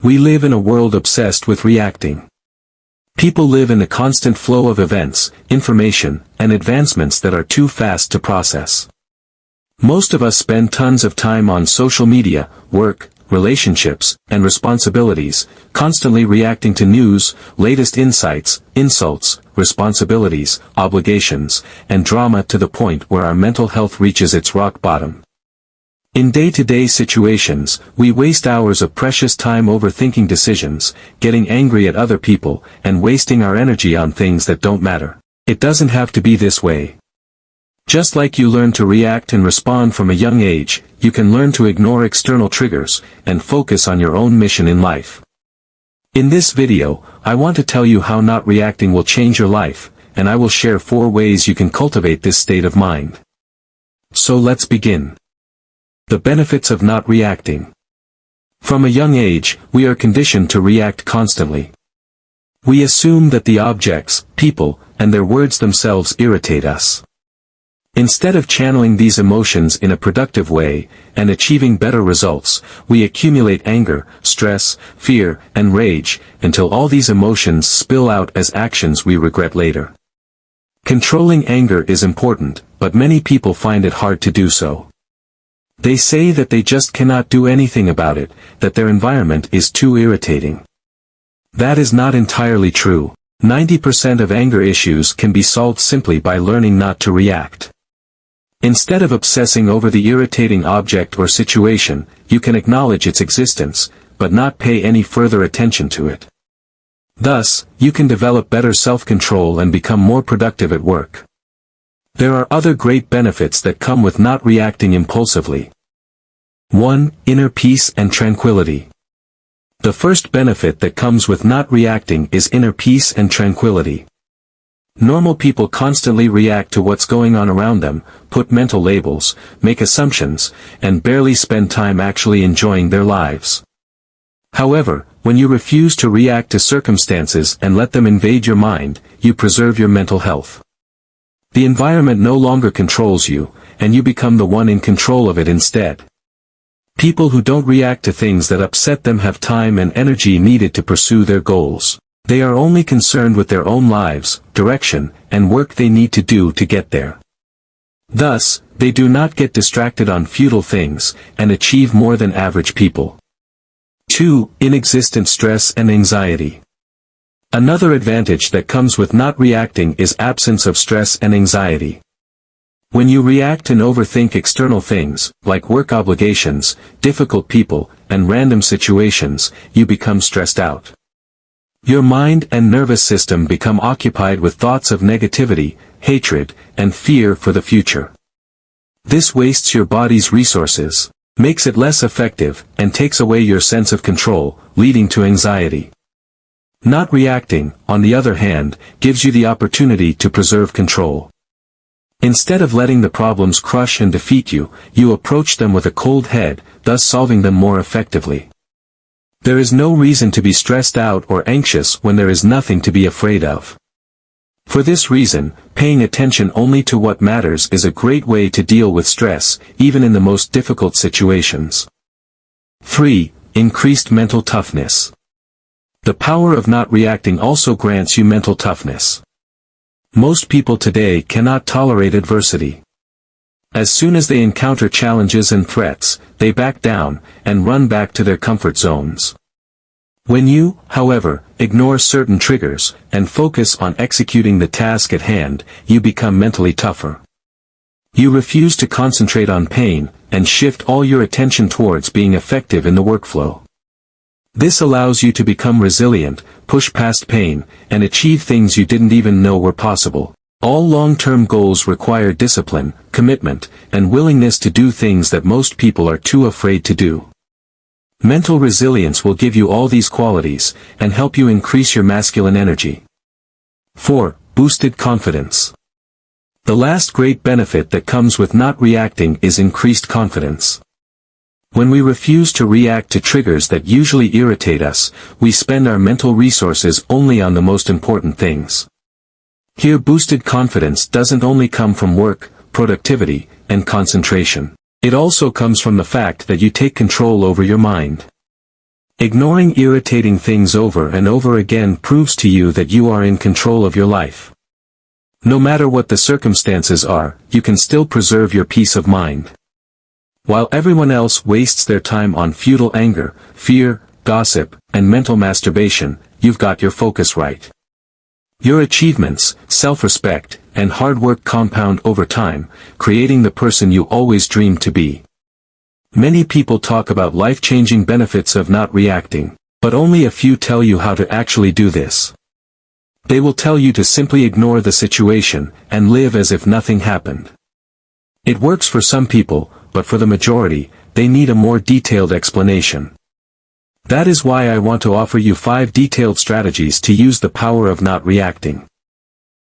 We live in a world obsessed with reacting. People live in a constant flow of events, information, and advancements that are too fast to process. Most of us spend tons of time on social media, work, relationships, and responsibilities, constantly reacting to news, latest insights, insults, responsibilities, obligations, and drama to the point where our mental health reaches its rock bottom. In day-to-day situations, we waste hours of precious time overthinking decisions, getting angry at other people, and wasting our energy on things that don't matter. It doesn't have to be this way. Just like you learn to react and respond from a young age, you can learn to ignore external triggers, and focus on your own mission in life. In this video, I want to tell you how not reacting will change your life, and I will share 4 ways you can cultivate this state of mind. So let's begin. The benefits of not reacting. From a young age, we are conditioned to react constantly. We assume that the objects, people, and their words themselves irritate us. Instead of channeling these emotions in a productive way, and achieving better results, we accumulate anger, stress, fear, and rage, until all these emotions spill out as actions we regret later. Controlling anger is important, but many people find it hard to do so. They say that they just cannot do anything about it, that their environment is too irritating. That is not entirely true. 90% of anger issues can be solved simply by learning not to react. Instead of obsessing over the irritating object or situation, you can acknowledge its existence, but not pay any further attention to it. Thus, you can develop better self-control and become more productive at work. There are other great benefits that come with not reacting impulsively. 1. Inner peace and tranquility. The first benefit that comes with not reacting is inner peace and tranquility. Normal people constantly react to what's going on around them, put mental labels, make assumptions, and barely spend time actually enjoying their lives. However, when you refuse to react to circumstances and let them invade your mind, you preserve your mental health. The environment no longer controls you, and you become the one in control of it instead. People who don't react to things that upset them have time and energy needed to pursue their goals. They are only concerned with their own lives, direction, and work they need to do to get there. Thus, they do not get distracted on futile things, and achieve more than average people. 2. Inexistent stress and anxiety. Another advantage that comes with not reacting is absence of stress and anxiety. When you react and overthink external things, like work obligations, difficult people, and random situations, you become stressed out. Your mind and nervous system become occupied with thoughts of negativity, hatred, and fear for the future. This wastes your body's resources, makes it less effective, and takes away your sense of control, leading to anxiety. Not reacting, on the other hand, gives you the opportunity to preserve control. Instead of letting the problems crush and defeat you, you approach them with a cold head, thus solving them more effectively. There is no reason to be stressed out or anxious when there is nothing to be afraid of. For this reason, paying attention only to what matters is a great way to deal with stress, even in the most difficult situations. 3. Increased mental toughness. The power of not reacting also grants you mental toughness. Most people today cannot tolerate adversity. As soon as they encounter challenges and threats, they back down, and run back to their comfort zones. When you, however, ignore certain triggers, and focus on executing the task at hand, you become mentally tougher. You refuse to concentrate on pain, and shift all your attention towards being effective in the workflow. This allows you to become resilient, push past pain, and achieve things you didn't even know were possible. All long-term goals require discipline, commitment, and willingness to do things that most people are too afraid to do. Mental resilience will give you all these qualities, and help you increase your masculine energy. 4. Boosted confidence. The last great benefit that comes with not reacting is increased confidence. When we refuse to react to triggers that usually irritate us, we spend our mental resources only on the most important things. Here boosted confidence doesn't only come from work, productivity, and concentration. It also comes from the fact that you take control over your mind. Ignoring irritating things over and over again proves to you that you are in control of your life. No matter what the circumstances are, you can still preserve your peace of mind. While everyone else wastes their time on futile anger, fear, gossip, and mental masturbation, you've got your focus right. Your achievements, self-respect, and hard work compound over time, creating the person you always dreamed to be. Many people talk about life-changing benefits of not reacting, but only a few tell you how to actually do this. They will tell you to simply ignore the situation, and live as if nothing happened. It works for some people, but for the majority, they need a more detailed explanation. That is why I want to offer you 5 detailed strategies to use the power of not reacting.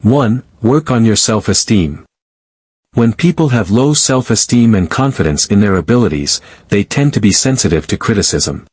1. Work on your self-esteem. When people have low self-esteem and confidence in their abilities, they tend to be sensitive to criticism.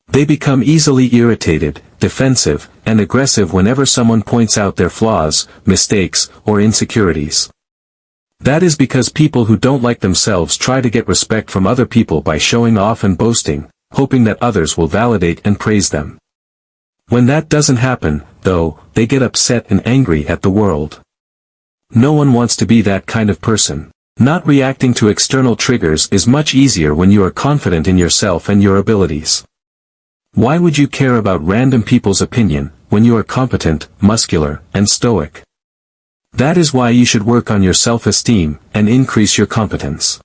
They become easily irritated, defensive, and aggressive whenever someone points out their flaws, mistakes, or insecurities. That is because people who don't like themselves try to get respect from other people by showing off and boasting, hoping that others will validate and praise them. When that doesn't happen, though, they get upset and angry at the world. No one wants to be that kind of person. Not reacting to external triggers is much easier when you are confident in yourself and your abilities. Why would you care about random people's opinion, when you are competent, muscular, and stoic? That is why you should work on your self-esteem, and increase your competence.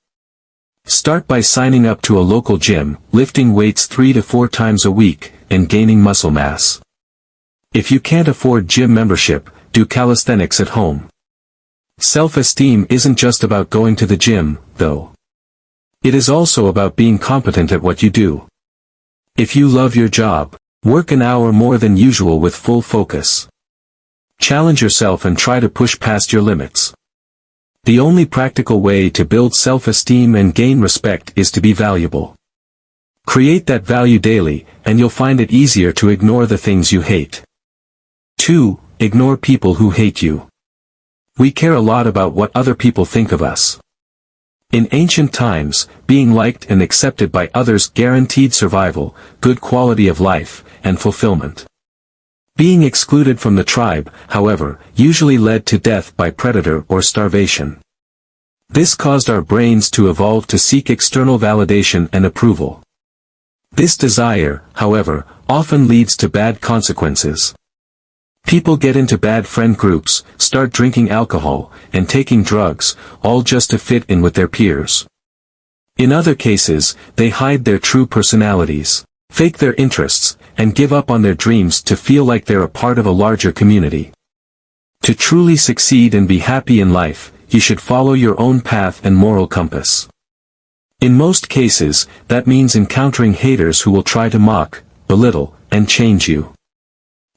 Start by signing up to a local gym, lifting weights 3 to 4 times a week, and gaining muscle mass. If you can't afford gym membership, do calisthenics at home. Self-esteem isn't just about going to the gym, though. It is also about being competent at what you do. If you love your job, work an hour more than usual with full focus. Challenge yourself and try to push past your limits. The only practical way to build self-esteem and gain respect is to be valuable. Create that value daily, and you'll find it easier to ignore the things you hate. 2. Ignore people who hate you. We care a lot about what other people think of us. In ancient times, being liked and accepted by others guaranteed survival, good quality of life, and fulfillment. Being excluded from the tribe, however, usually led to death by predator or starvation. This caused our brains to evolve to seek external validation and approval. This desire, however, often leads to bad consequences. People get into bad friend groups, start drinking alcohol, and taking drugs, all just to fit in with their peers. In other cases, they hide their true personalities, fake their interests, and give up on their dreams to feel like they're a part of a larger community. To truly succeed and be happy in life, you should follow your own path and moral compass. In most cases, that means encountering haters who will try to mock, belittle, and change you.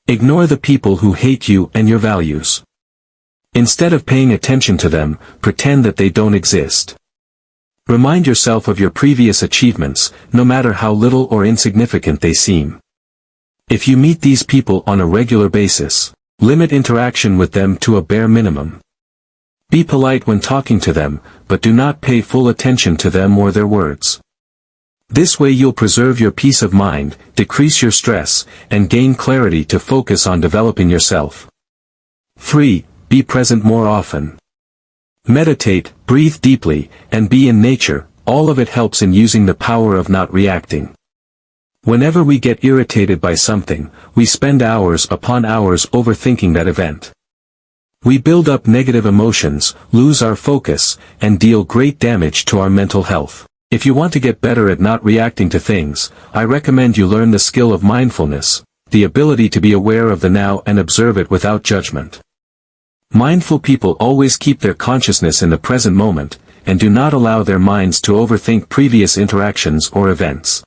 Ignore the people who hate you and your values. Instead of paying attention to them, pretend that they don't exist. Remind yourself of your previous achievements, no matter how little or insignificant they seem. If you meet these people on a regular basis, limit interaction with them to a bare minimum. Be polite when talking to them, but do not pay full attention to them or their words. This way you'll preserve your peace of mind, decrease your stress, and gain clarity to focus on developing yourself. 3. Be present more often. Meditate, breathe deeply, and be in nature. All of it helps in using the power of not reacting. Whenever we get irritated by something, we spend hours upon hours overthinking that event. We build up negative emotions, lose our focus, and deal great damage to our mental health. If you want to get better at not reacting to things, I recommend you learn the skill of mindfulness, the ability to be aware of the now and observe it without judgment. Mindful people always keep their consciousness in the present moment, and do not allow their minds to overthink previous interactions or events.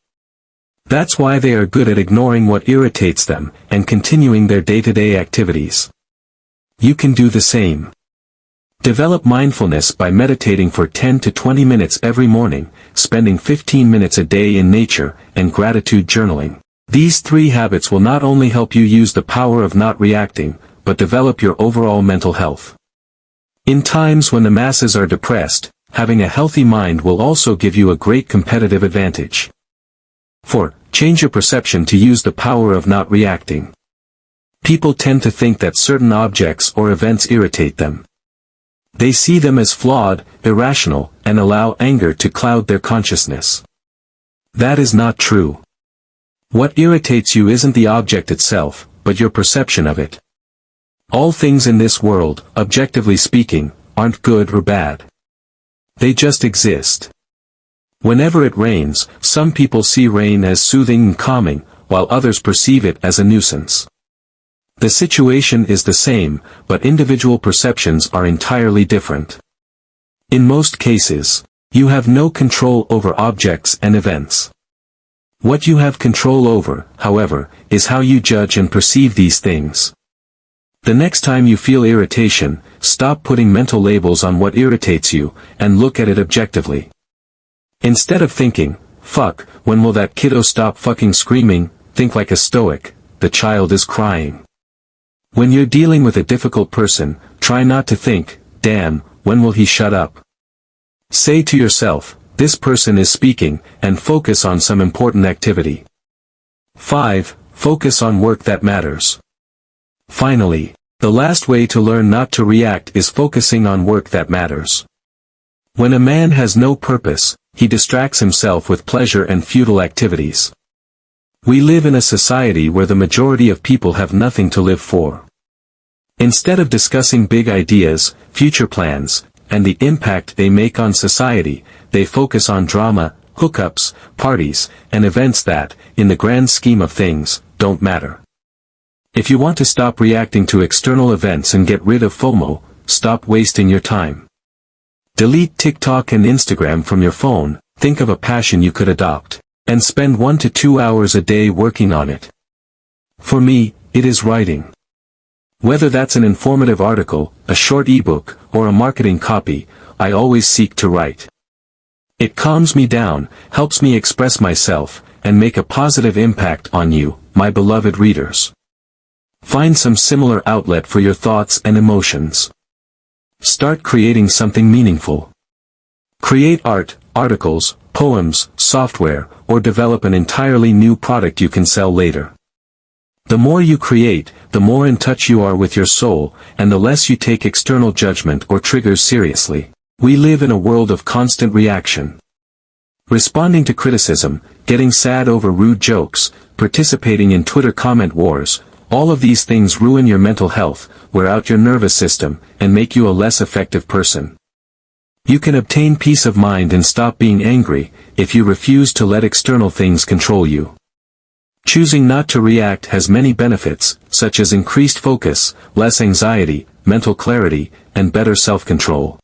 That's why they are good at ignoring what irritates them, and continuing their day-to-day activities. You can do the same. Develop mindfulness by meditating for 10 to 20 minutes every morning, spending 15 minutes a day in nature, and gratitude journaling. These 3 habits will not only help you use the power of not reacting, but develop your overall mental health. In times when the masses are depressed, having a healthy mind will also give you a great competitive advantage. 4. change your perception to use the power of not reacting. People tend to think that certain objects or events irritate them. They see them as flawed, irrational, and allow anger to cloud their consciousness. That is not true. What irritates you isn't the object itself, but your perception of it. All things in this world, objectively speaking, aren't good or bad. They just exist. Whenever it rains, some people see rain as soothing and calming, while others perceive it as a nuisance. The situation is the same, but individual perceptions are entirely different. In most cases, you have no control over objects and events. What you have control over, however, is how you judge and perceive these things. The next time you feel irritation, stop putting mental labels on what irritates you, and look at it objectively. Instead of thinking, "Fuck, when will that kiddo stop fucking screaming?" think like a stoic, "The child is crying." When you're dealing with a difficult person, try not to think, "Damn, when will he shut up?" Say to yourself, "This person is speaking," and focus on some important activity. 5. Focus on work that matters. Finally, the last way to learn not to react is focusing on work that matters. When a man has no purpose, he distracts himself with pleasure and futile activities. We live in a society where the majority of people have nothing to live for. Instead of discussing big ideas, future plans, and the impact they make on society, they focus on drama, hookups, parties, and events that, in the grand scheme of things, don't matter. If you want to stop reacting to external events and get rid of FOMO, stop wasting your time. Delete TikTok and Instagram from your phone, think of a passion you could adopt, and spend 1 to 2 hours a day working on it. For me, it is writing. Whether that's an informative article, a short ebook, or a marketing copy, I always seek to write. It calms me down, helps me express myself, and make a positive impact on you, my beloved readers. Find some similar outlet for your thoughts and emotions. Start creating something meaningful. Create art, articles, poems, software, or develop an entirely new product you can sell later. The more you create, the more in touch you are with your soul, and the less you take external judgment or triggers seriously. We live in a world of constant reaction. Responding to criticism, getting sad over rude jokes, participating in Twitter comment wars, all of these things ruin your mental health, wear out your nervous system, and make you a less effective person. You can obtain peace of mind and stop being angry, if you refuse to let external things control you. Choosing not to react has many benefits, such as increased focus, less anxiety, mental clarity, and better self-control.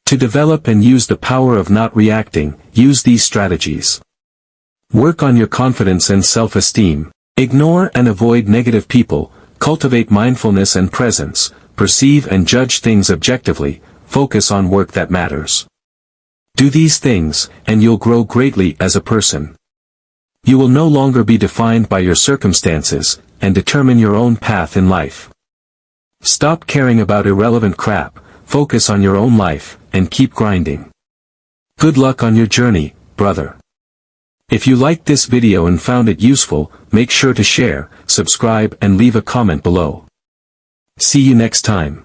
To develop and use the power of not reacting, use these strategies. Work on your confidence and self-esteem. Ignore and avoid negative people, cultivate mindfulness and presence, perceive and judge things objectively, focus on work that matters. Do these things, and you'll grow greatly as a person. You will no longer be defined by your circumstances, and determine your own path in life. Stop caring about irrelevant crap, focus on your own life, and keep grinding. Good luck on your journey, brother. If you liked this video and found it useful, make sure to share, subscribe and leave a comment below. See you next time.